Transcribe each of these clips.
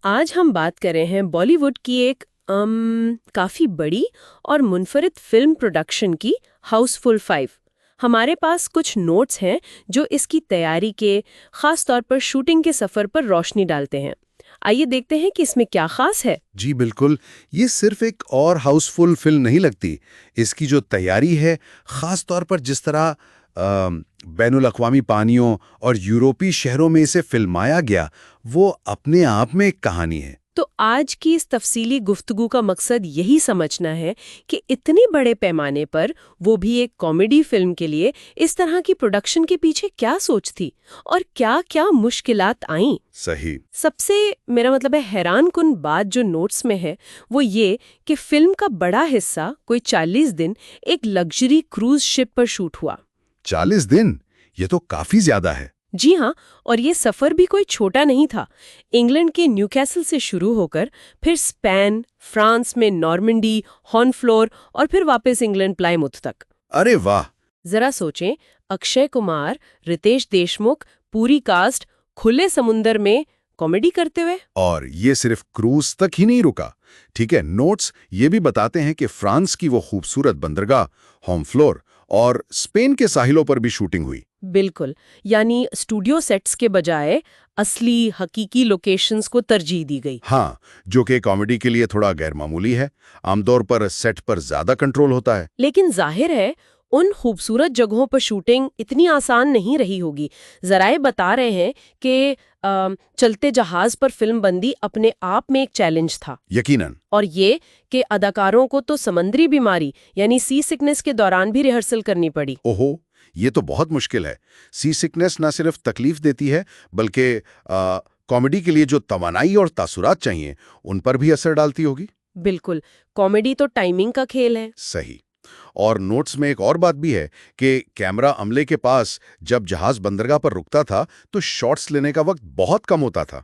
आज हम बात कर रहे हैं बॉलीवुड की एक काफी बड़ी और मुनफरिद फिल्म प्रोडक्शन की हाउसफुल 5। हमारे पास कुछ नोट्स हैं जो इसकी तैयारी के, खास तौर पर शूटिंग के सफर पर रोशनी डालते हैं। आइए देखते हैं कि इसमें क्या खास है। जी बिल्कुल। ये सिर्फ एक और हाउसफुल फिल्म नहीं लगती। इसकी जो तैयारी है, खास तौर पर जिस तरह बैनुल अक़वामी पानियों और यूरोपीय शहरों में इसे फिल्माया गया, वो अपने आप में एक कहानी है। तो आज की इस तफसीली गुफ्तगू का मकसद यही समझना है कि इतने बड़े पैमाने पर, वो भी एक कॉमेडी फिल्म के लिए, इस तरह की प्रोडक्शन के पीछे क्या सोच थी और क्या क्या मुश्किलात आईं। सही। सबसे मेरा मतलब है हैरान कुन बात जो नोट्स में है वो ये कि फिल्म का बड़ा हिस्सा, कोई 40 दिन, एक लग्जरी क्रूज शिप पर शूट हुआ। 40 दिन? ये तो काफी ज्यादा है। जी हाँ, और ये सफर भी कोई छोटा नहीं था। इंग्लैंड के न्यूकैसल से शुरू होकर फिर स्पेन, फ्रांस में नॉर्मंडी, हॉर्नफ्लोर और फिर वापस इंग्लैंड प्लायमुथ तक। अरे वाह! जरा सोचें, अक्षय कुमार, रितेश देशमुख, पूरी कास्ट, खुले समुंदर में कॉमेडी करते हुए। और ये सिर्फ क्रूज तक ही नहीं रुका। ठीक है, नोट्स ये भी बताते हैं कि फ्रांस की वो खूबसूरत बंदरगाह हॉर्नफ्लोर और स्पेन के साहिलों पर भी शूटिंग हुई। बिल्कुल, यानी स्टूडियो सेट्स के बजाय असली हकीकी लोकेशंस को तरजीह दी गई। हाँ, जो कि कॉमेडी के लिए थोड़ा गैरमामूली है। आमतौर पर सेट पर ज्यादा कंट्रोल होता है। लेकिन जाहिर है उन खूबसूरत जगहों पर शूटिंग इतनी आसान नहीं रही होगी। जराए बता रहे हैं कि चलते जहाज पर फिल्म बंदी अपने आप में एक चैलेंज था। यकीनन। और ये कि अदाकारों को तो समंदरी बीमारी यानी सी सिकनेस के दौरान भी रिहर्सल करनी पड़ी। ओहो, ये तो बहुत मुश्किल है। सी सिकनेस न सिर्फ तकलीफ देती है, बल्कि कॉमेडी के लिए जो तवानाई और तासुरात चाहिए, उन पर भी असर डालती होगी। बिल्कुल, कॉमेडी तो टाइमिंग का खेल है। सही। और नोट्स में एक और बात भी है कि कैमरा अमले के पास जब जहाज बंदरगाह पर रुकता था, तो शॉट्स लेने का वक्त बहुत कम होता था।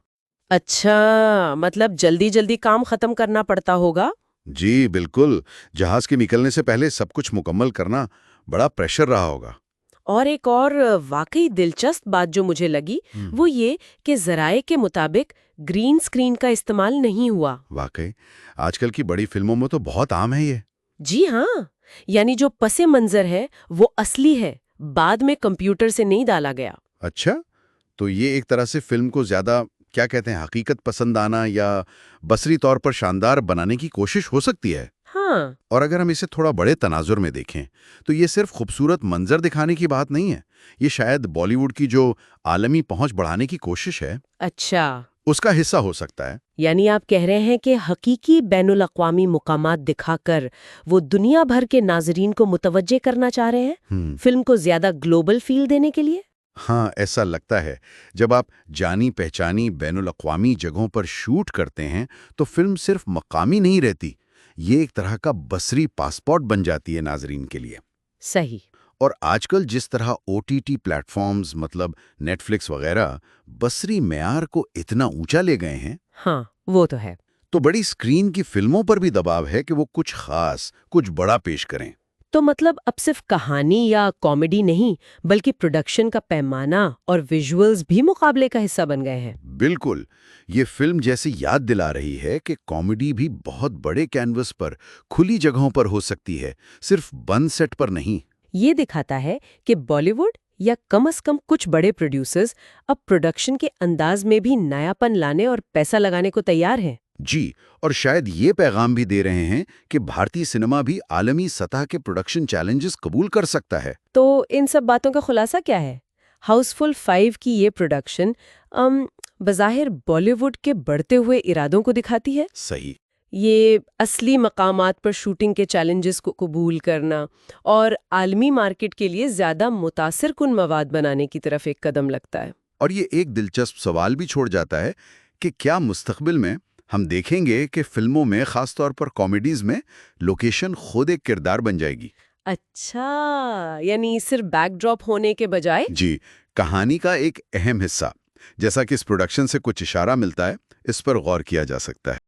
अच्छा, मतलब जल्दी जल्दी काम खत्म करना पड़ता होगा। जी बिल्कुल। जहाज के निकलने से पहले सब कुछ मुकम्मल करना बड़ा प्रेशर रहा होगा। और एक और वाकई दिलचस्प बात जो मुझे लगी वो ये कि जराए के मुताबिक ग्रीन स्क्रीन का इस्तेमाल नहीं हुआ। वाकई आजकल की बड़ी फिल्मों में तो बहुत आम है ये। जी हाँ, यानी जो पसे मंजर है वो असली है, बाद में कंप्यूटर से नहीं डाला गया। अच्छा, तो ये एक तरह से फिल्म को ज्यादा, क्या कहते हैं, हकीकत पसंद आना या बसरी तौर पर शानदार बनाने की कोशिश हो सकती है। हाँ। और अगर हम इसे थोड़ा बड़े तनाजुर में देखें, तो ये सिर्फ खूबसूरत मंजर दिखाने की बात नहीं है। ये शायद बॉलीवुड की जो आलमी पहुंच बढ़ाने की कोशिश है, अच्छा, उसका हिस्सा हो सकता है। यानी आप कह रहे हैं कि हकीकी बैनुल अक़वामी मुकामात दिखाकर वो दुनिया भर के नाजरीन को मुतवज्जे करना चाह रहे हैं, फिल्म को ज्यादा ग्लोबल फील देने के लिए। हाँ, ऐसा लगता है। जब आप जानी पहचानी बैनुल अक़वामी जगहों पर शूट करते हैं, तो फिल्म सिर्फ मकामी नहीं रहती, ये एक तरह का बसरी पासपोर्ट बन जाती है नाजरीन के लिए। सही। और आजकल जिस तरह ओटीटी प्लेटफॉर्म्स, मतलब नेटफ्लिक्स वगैरह, बसरी मेयार को इतना ऊंचा ले गए हैं, हाँ, वो तो है। तो बड़ी स्क्रीन की फिल्मों पर भी दबाव है कि वो कुछ खास, कुछ बड़ा पेश करें। तो मतलब अब सिर्फ कहानी या कॉमेडी नहीं, बल्कि प्रोडक्शन का पैमाना और विजुअल्स भी मुकाबले का हिस्सा बन गए हैं। बिल्कुल। ये फिल्म जैसे याद दिला रही है कि कॉमेडी भी बहुत बड़े कैनवस पर, खुली जगहों पर हो सकती है, सिर्फ बंद सेट पर नहीं। ये दिखाता है कि बॉलीवुड या कम से कम कुछ बड़े प्रोड्यूसर्स अब प्रोडक्शन के अंदाज में भी नयापन लाने और पैसा लगाने को तैयार हैं। जी, और शायद ये पैगाम भी दे रहे हैं कि भारतीय सिनेमा भी आलमी सतह के प्रोडक्शन चैलेंजेस कबूल कर सकता है। तो इन सब बातों का खुलासा क्या है? हाउसफुल 5 की ये प्रोडक्शन बज़ाहिर बॉलीवुड के बढ़ते हुए इरादों को दिखाती है। सही। ये असली मकामात पर शूटिंग के चैलेंजेस को कबूल करना और आलमी मार्केट के लिए ज्यादा मुतासिर कुन मवाद बनाने की तरफ एक कदम लगता है। और ये एक दिलचस्प सवाल भी छोड़ जाता है कि क्या मुस्तकबिल में हम देखेंगे कि फिल्मों में, खास तौर पर कॉमेडीज में, लोकेशन खुद एक किरदार बन जाएगी। अच्छा, यानी सिर्फ बैकड्रॉप होने के बजाय। जी, कहानी का एक अहम हिस्सा। जैसा कि इस प्रोडक्शन से कुछ इशारा मिलता है, इस पर गौर किया जा सकता है।